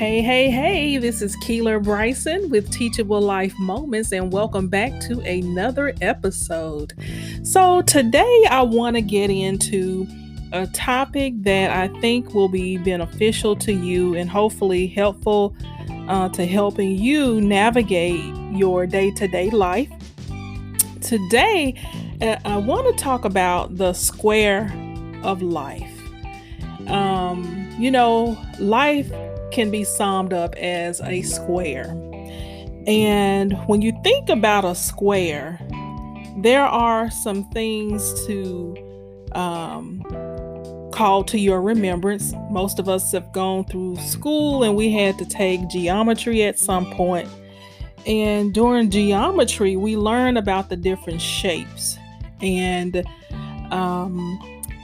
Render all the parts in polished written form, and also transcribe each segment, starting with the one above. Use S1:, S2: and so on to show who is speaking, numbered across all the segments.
S1: Hey, this is Keeler Bryson with Teachable Life Moments, and welcome back to another episode. So, today I want to get into a topic that I think will be beneficial to you and hopefully helpful to helping you navigate your day to day life. Today, I want to talk about the square of life. Life can be summed up as a square. And when you think about a square, there are some things to call to your remembrance. Most of us have gone through school and we had to take geometry at some point. And during geometry, we learn about the different shapes. And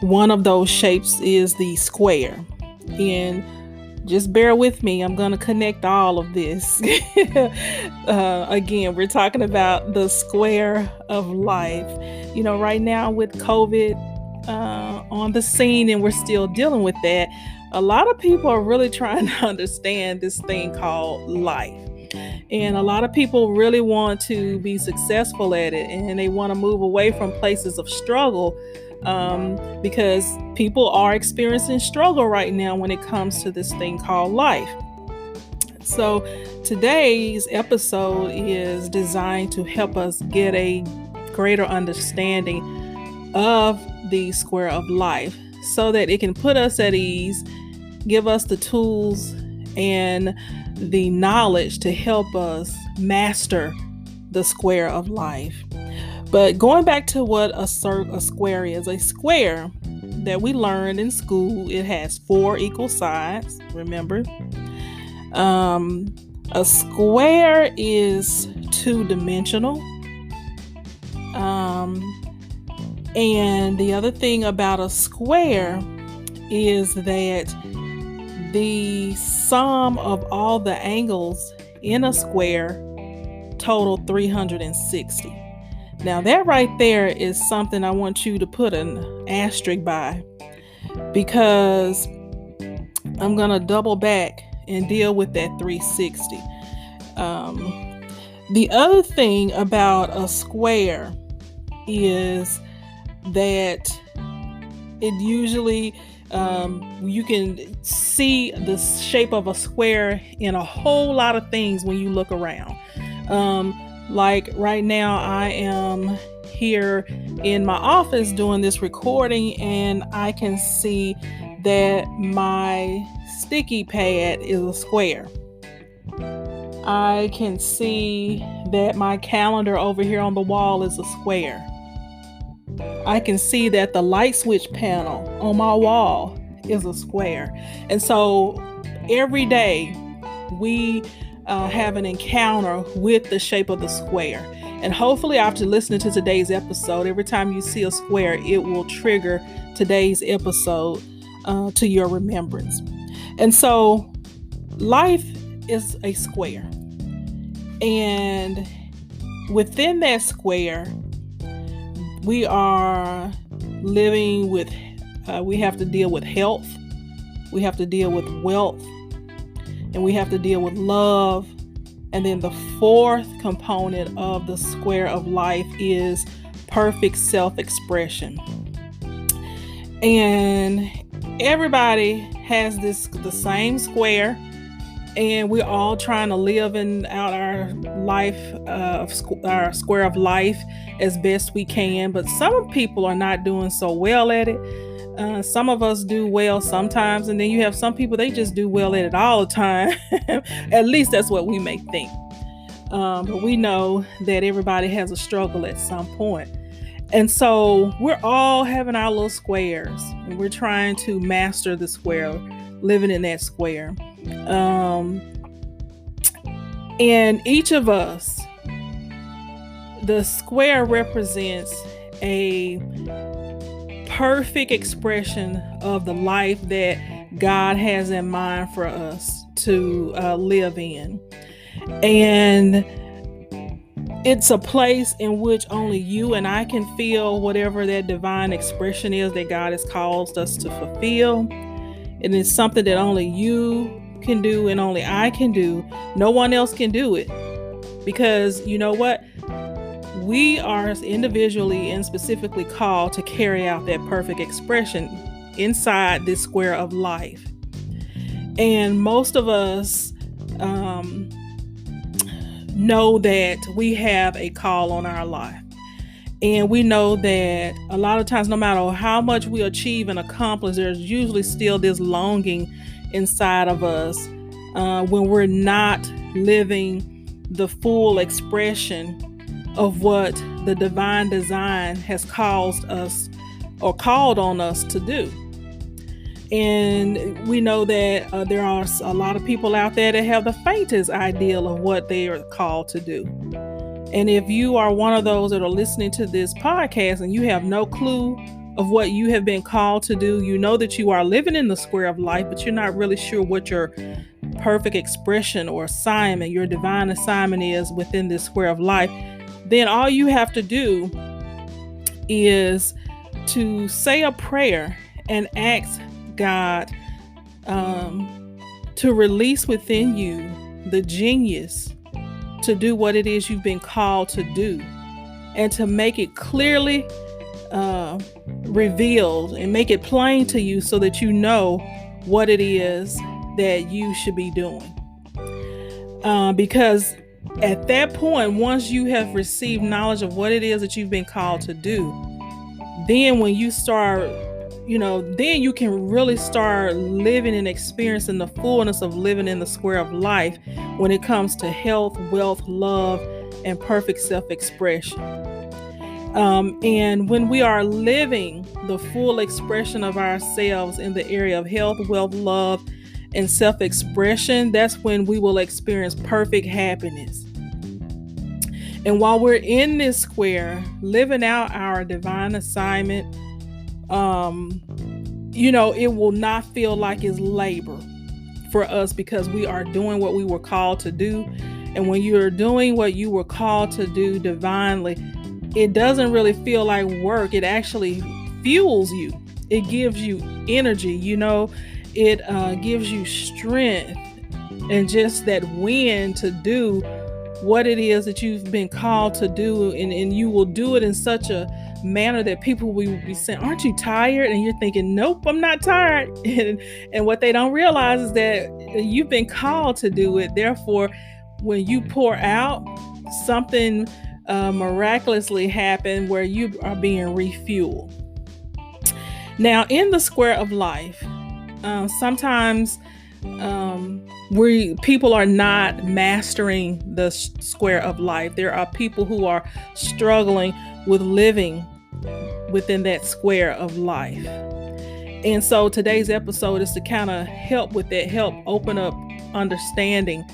S1: one of those shapes is the square. And just bear with me. I'm going to connect all of this. Again, we're talking about the square of life. Right now with COVID on the scene, and we're still dealing with that, a lot of people are really trying to understand this thing called life. And a lot of people really want to be successful at it, and they want to move away from places of struggle because people are experiencing struggle right now when it comes to this thing called life. So today's episode is designed to help us get a greater understanding of the square of life so that it can put us at ease, give us the tools and the knowledge to help us master the square of life. But going back to what a square is, a square that we learned in school, it has 4 equal sides, remember? A square is 2-dimensional. And the other thing about a square is that the sum of all the angles in a square total 360. Now that right there is something I want you to put an asterisk by, because I'm going to double back and deal with that 360. The other thing about a square is that it usually you can see the shape of a square in a whole lot of things when you look around. Like right now, I am here in my office doing this recording, and I can see that my sticky pad is a square. I can see that my calendar over here on the wall is a square. I can see that the light switch panel on my wall is a square. And so every day we have an encounter with the shape of the square. And hopefully after listening to today's episode, every time you see a square, it will trigger today's episode to your remembrance. And so life is a square. And within that square, we are living with, we have to deal with health, we have to deal with wealth, and we have to deal with love. And then the 4th component of the square of life is perfect self-expression. And everybody has the same square, and we're all trying to live out our life, our square of life as best we can. But some people are not doing so well at it. Some of us do well sometimes, and then you have some people, they just do well at it all the time. At least that's what we may think. But we know that everybody has a struggle at some point. And so we're all having our little squares, and we're trying to master the square, living in that square. And each of us, the square represents a perfect expression of the life that God has in mind for us to live in. And it's a place in which only you and I can feel whatever that divine expression is that God has caused us to fulfill. And it's something that only you can do and only I can do. No one else can do it. Because you know what? We are individually and specifically called to carry out that perfect expression inside this square of life. And most of us know that we have a call on our life. And we know that a lot of times, no matter how much we achieve and accomplish, there's usually still this longing inside of us when we're not living the full expression of what the divine design has caused us or called on us to do. And we know that there are a lot of people out there that have the faintest idea of what they are called to do. And if you are one of those that are listening to this podcast and you have no clue of what you have been called to do, you know that you are living in the square of life, but you're not really sure what your perfect expression or assignment, your divine assignment is within this square of life, then all you have to do is to say a prayer and ask God to release within you the genius to do what it is you've been called to do, and to make it clearly revealed and make it plain to you so that you know what it is that you should be doing. Because at that point, once you have received knowledge of what it is that you've been called to do, then when you start, then you can really start living and experiencing the fullness of living in the square of life when it comes to health, wealth, love, and perfect self-expression. And when we are living the full expression of ourselves in the area of health, wealth, love, and self-expression, that's when we will experience perfect happiness. And while we're in this square, living out our divine assignment, it will not feel like it's labor for us, because we are doing what we were called to do. And when you're doing what you were called to do divinely, it doesn't really feel like work. It actually fuels you. It gives you energy, it gives you strength and just that wind to do what it is that you've been called to do. And you will do it in such a manner that people will be saying, "Aren't you tired?" And you're thinking, "Nope, I'm not tired." And what they don't realize is that you've been called to do it. Therefore, when you pour out, something miraculously happen where you are being refueled. Now, in the square of life, sometimes people are not mastering the square of life. There are people who are struggling with living within that square of life. And so today's episode is to kind of help with that, help open up understanding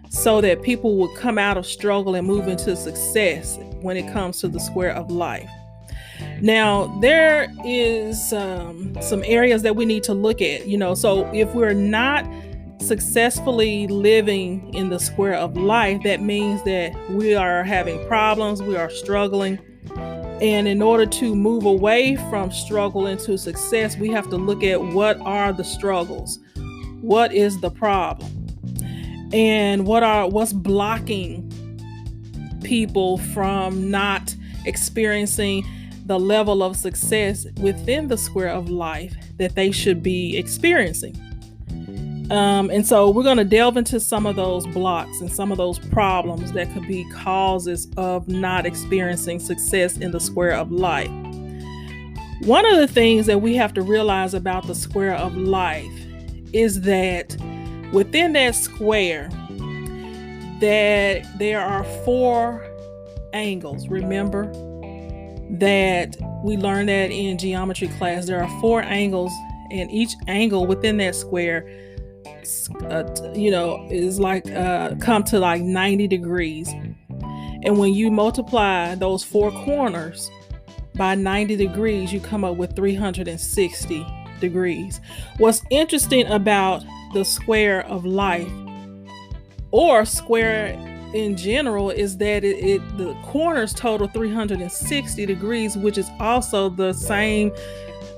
S1: so that people will come out of struggle and move into success when it comes to the square of life. Now, there is some areas that we need to look at, so if we're not successfully living in the square of life, that means that we are having problems, we are struggling. And in order to move away from struggle into success, we have to look at what are the struggles, what is the problem, and what's blocking people from not experiencing the level of success within the square of life that they should be experiencing. And so we're going to delve into some of those blocks and some of those problems that could be causes of not experiencing success in the square of life. One of the things that we have to realize about the square of life is that within that square, that there are 4 angles. Remember that we learned that in geometry class. There are 4 angles, and each angle within that square is like come to like 90 degrees. And when you multiply those 4 corners by 90 degrees, you come up with 360 degrees. What's interesting about the square of life, or square in general, is that the corners total 360 degrees, which is also the same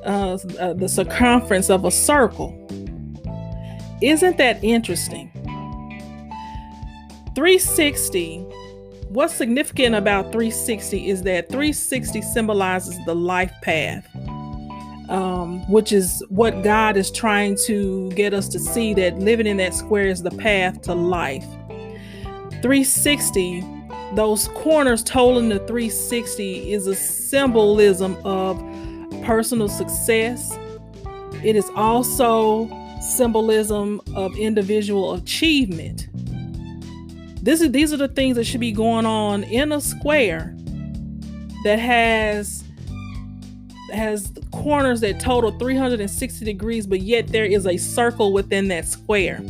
S1: the circumference of a circle. Isn't that interesting? 360, what's significant about 360 is that 360 symbolizes the life path, which is what God is trying to get us to see, that living in that square is the path to life. 360, those corners totaling the 360 is a symbolism of personal success. It is also symbolism of individual achievement. These are the things that should be going on in a square that has corners that total 360 degrees, but yet there is a circle within that square.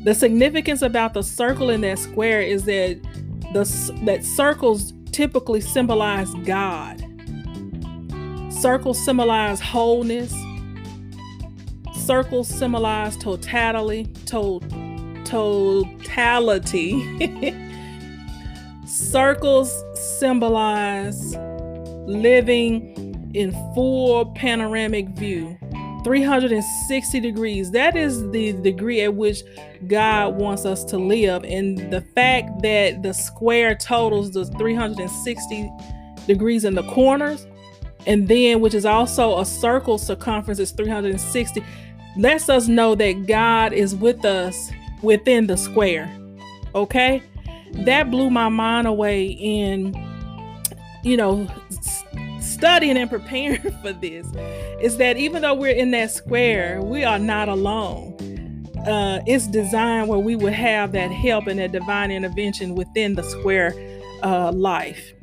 S1: The significance about the circle in that square is that that circles typically symbolize God. Circles symbolize wholeness. Circles symbolize totality. Circles symbolize living in full panoramic view. 360 degrees. That is the degree at which God wants us to live. And the fact that the square totals the 360 degrees in the corners, and then which is also a circle circumference is 360, lets us know that God is with us within the square. Okay? That blew my mind away in, studying and preparing for this, is that even though we're in that square, we are not alone. It's designed where we would have that help and that divine intervention within the square life.